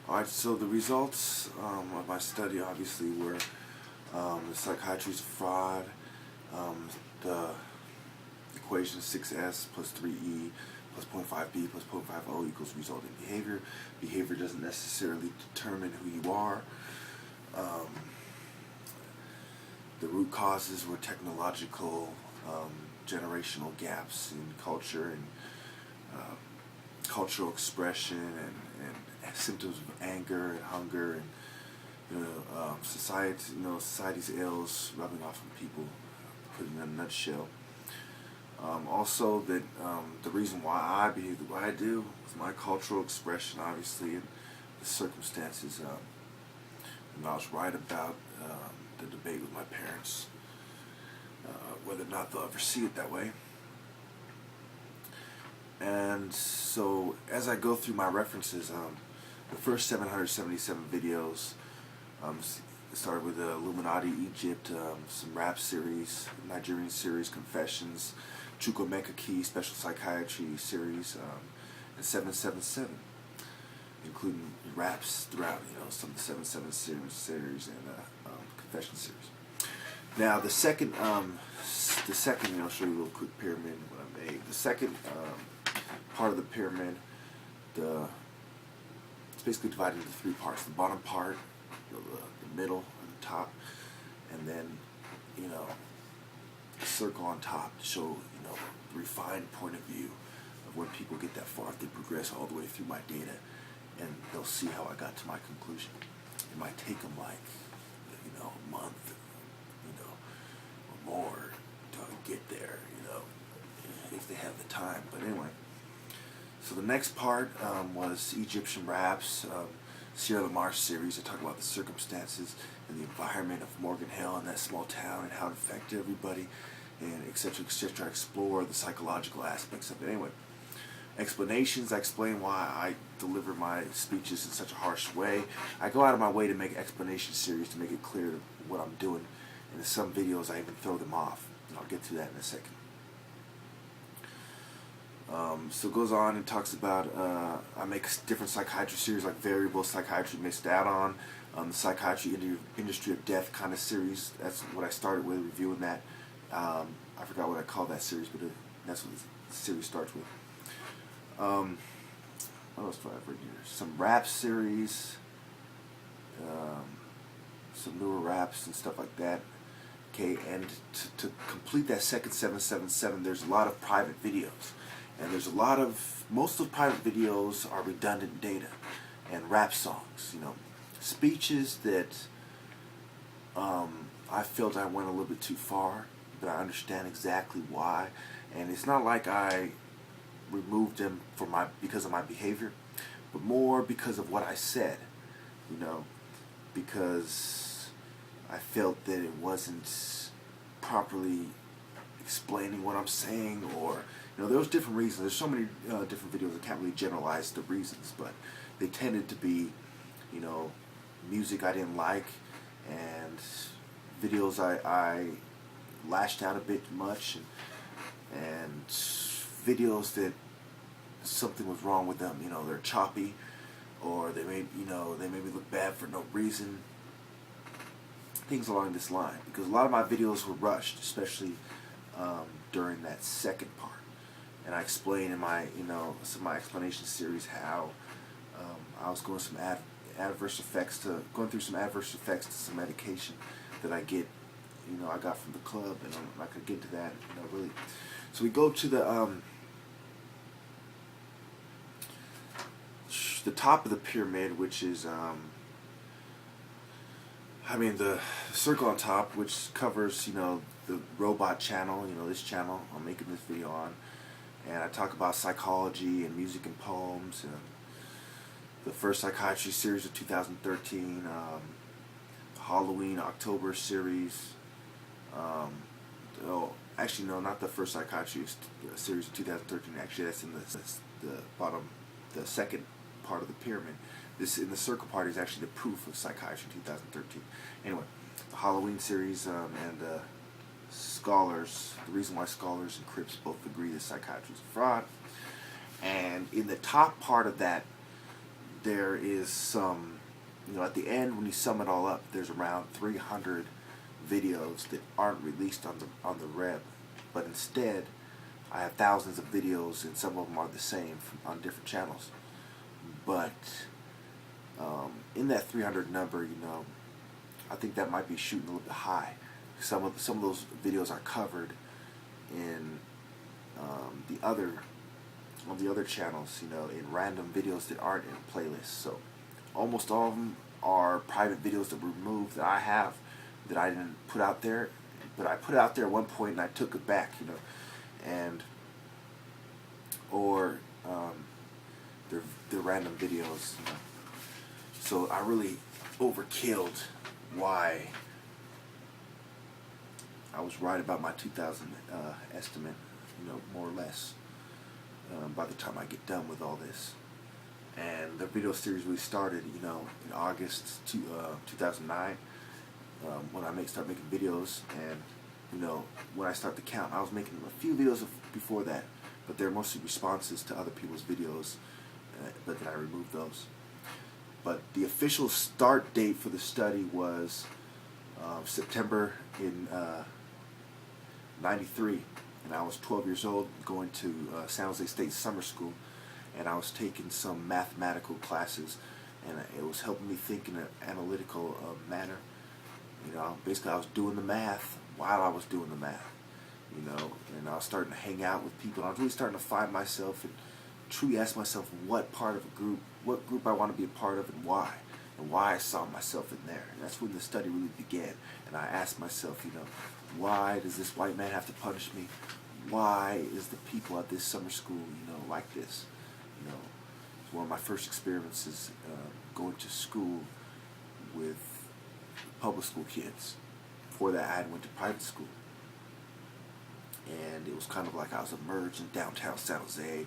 Alright, so the results of my study obviously were the psychiatry is a fraud, the equation 6S plus 3E plus 0.5B plus 0.50 equals resulting behavior. Behavior doesn't necessarily determine who you are. The root causes were technological, generational gaps in culture and cultural expression and symptoms of anger and hunger and society's ills rubbing off on people, put in a nutshell. Also, that the reason why I behave the way I do is my cultural expression, obviously, and the circumstances. And I was right about the debate with my parents, whether or not they'll ever see it that way. And so, as I go through my references, the first 777 videos started with the Illuminati Egypt, some rap series, Nigerian series, Confessions, Chukwemeka Special Psychiatry series, and 777, including raps throughout, some of the 777 series and Confession series. Now, the second, I'll show you a little quick pyramid what I made. The second part of the pyramid, it's basically divided into three parts. The bottom part, the middle, and the top, and then, a circle on top to show, the refined point of view of when people get that far, if they progress all the way through my data, and they'll see how I got to my conclusion. It might take them like, a month, or more to get there, if they have the time. But anyway, so the next part was Egyptian raps, Sierra Lamar series. I talk about the circumstances and the environment of Morgan Hill and that small town and how it affected everybody, and etc. etc. I explore the psychological aspects of it. Anyway, explanations. I explain why I deliver my speeches in such a harsh way. I go out of my way to make explanation series to make it clear what I'm doing. And in some videos, I even throw them off. And I'll get to that in a second. So it goes on and talks about, I make different psychiatry series like Variable Psychiatry Missed Out On, the Psychiatry Industry of Death kind of series. That's what I started with, reviewing that. I forgot what I called that series, but that's what the series starts with. What else do I have right here? Some rap series, some newer raps and stuff like that. Okay, and to complete that second 777, there's a lot of private videos. And there's most of the private videos are redundant data and rap songs, speeches that I felt I went a little bit too far, but I understand exactly why. And it's not like I removed them because of my behavior, but more because of what I said, because I felt that it wasn't properly explaining what I'm saying, or there was different reasons. There's so many different videos. I can't really generalize the reasons, but they tended to be, music I didn't like, and videos I lashed out a bit much, and videos that something was wrong with them. They're choppy, or they made me look bad for no reason. Things along this line, because a lot of my videos were rushed, especially during that second part. And I explain in my, some of my explanation series how I was going through some adverse effects to some medication that I get, I got from the club, and I'm not gonna get into that, really. So we go to the top of the pyramid, which is, the circle on top, which covers, the robot channel, this channel I'm making this video on. And I talk about psychology and music and poems, and the first psychiatry series of 2013, Halloween October series. Actually, no, not the first psychiatry series of 2013. Actually, that's in the bottom, the second part of the pyramid. This in the circle part is actually the proof of psychiatry 2013. Anyway, the Halloween series and scholars, the reason why scholars and Crips both agree that psychiatry is a fraud. And in the top part of that there is some, at the end when you sum it all up, there's around 300 videos that aren't released on the web, but instead I have thousands of videos, and some of them are the same on different channels. But in that 300 number, I think that might be shooting a little bit high. Some of those videos are covered in on the other channels, in random videos that aren't in playlists. So almost all of them are private videos that were removed that I have, that I didn't put out there, but I put it out there at one point and I took it back, and or they're random videos. So I really overkilled why I was right about my 2000 estimate, more or less, by the time I get done with all this. And the video series really started, in August 2009, when I start making videos. And when I start the count, I was making a few videos before that, but they're mostly responses to other people's videos, but then I removed those. But the official start date for the study was September in '93, and I was 12 years old, going to San Jose State summer school, and I was taking some mathematical classes, and it was helping me think in an analytical manner. Basically I was doing the math while I was doing the math, and I was starting to hang out with people, and I was really starting to find myself and truly ask myself what group I want to be a part of, and why I saw myself in there. And that's when the study really began. And I asked myself, why does this white man have to punish me? Why is the people at this summer school, like this? It's one of my first experiences going to school with public school kids. Before that, I had went to private school. And it was kind of like I was immersed in downtown San Jose,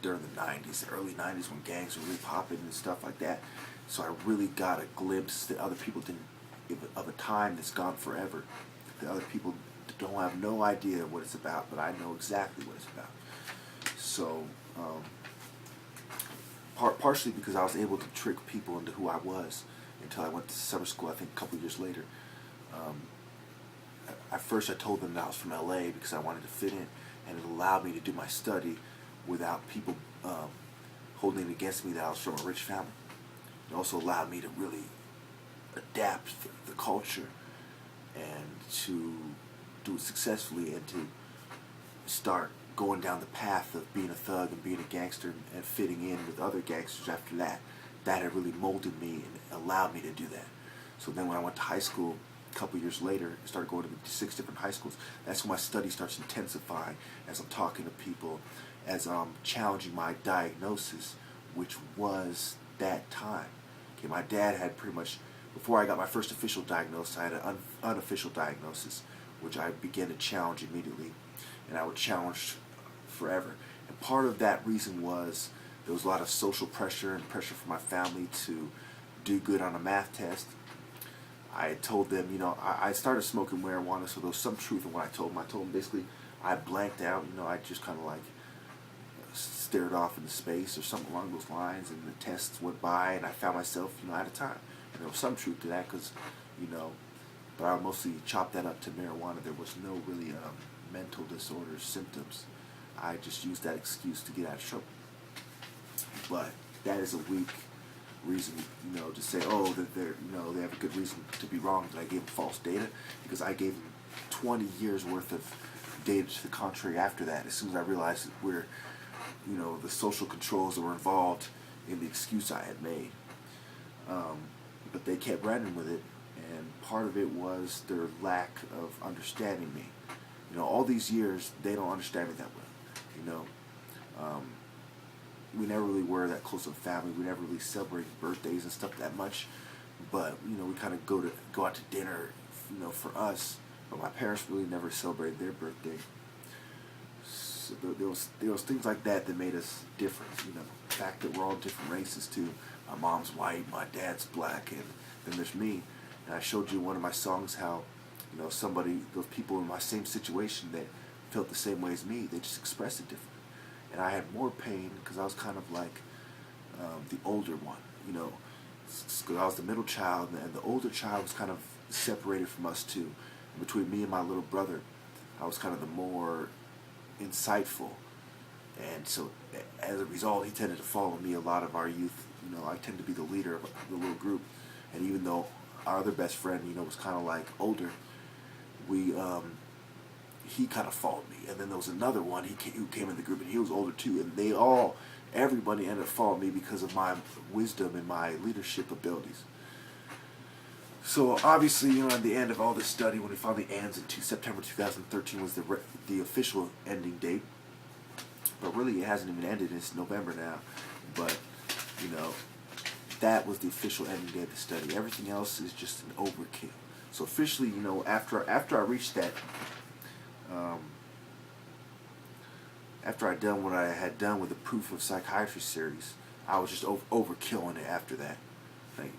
during the 90s, the early 90s, when gangs were really popping and stuff like that. So I really got a glimpse that other people didn't, of a time that's gone forever. The other people don't have no idea what it's about, but I know exactly what it's about. So, partially because I was able to trick people into who I was until I went to summer school, I think a couple years later. At first I told them that I was from LA because I wanted to fit in, and it allowed me to do my study without people holding it against me that I was from a rich family. It also allowed me to really adapt the culture and to do it successfully, and to start going down the path of being a thug and being a gangster and fitting in with other gangsters after that. That had really molded me and allowed me to do that. So then when I went to high school, a couple years later, I started going to 6 different high schools. That's when my study starts intensifying, as I'm talking to people, as I'm challenging my diagnosis, which was that time. Okay, my dad had pretty much, before I got my first official diagnosis, I had an unofficial diagnosis, which I began to challenge immediately, and I would challenge forever. And part of that reason was there was a lot of social pressure and pressure from my family to do good on a math test. I had told them, I started smoking marijuana, so there was some truth in what I told them. I told them basically I blanked out, I just kind of like stared off into space or something along those lines, and the tests went by, and I found myself, out of time. And there was some truth to that because, but I mostly chopped that up to marijuana. There was no really mental disorder symptoms. I just used that excuse to get out of trouble. But that is a weak reason, to say, oh, that they have a good reason to be wrong that I gave them false data, because I gave them 20 years worth of data to the contrary after that. As soon as I realized that we're, the social controls that were involved in the excuse I had made. But they kept running with it, and part of it was their lack of understanding me. All these years, they don't understand me that well. We never really were that close of a family. We never really celebrated birthdays and stuff that much. But, we kind of go out to dinner, for us. But my parents really never celebrated their birthday. So there was things like that made us different. The fact that we're all different races too. My mom's white, my dad's black, and then there's me. And I showed you in one of my songs how, those people in my same situation that felt the same way as me, they just expressed it differently. And I had more pain because I was kind of like the older one. You know, because I was the middle child, and the older child was kind of separated from us too. Between me and my little brother, I was kind of the more insightful, and so as a result, he tended to follow me a lot of our youth. You know, I tend to be the leader of the little group, and even though our other best friend, you know, was kind of like older, we he kind of followed me, and then there was another one who came in the group, and he was older too, and everybody ended up following me because of my wisdom and my leadership abilities. So obviously, you know, at the end of all this study, when it finally ends in September 2013 was the official ending date. But really, it hasn't even ended. It's November now. But, you know, that was the official ending day of the study. Everything else is just an overkill. So officially, you know, after I reached that, um, after I'd done what I had done with the Proof of Psychiatry series, I was just overkilling it after that. Like,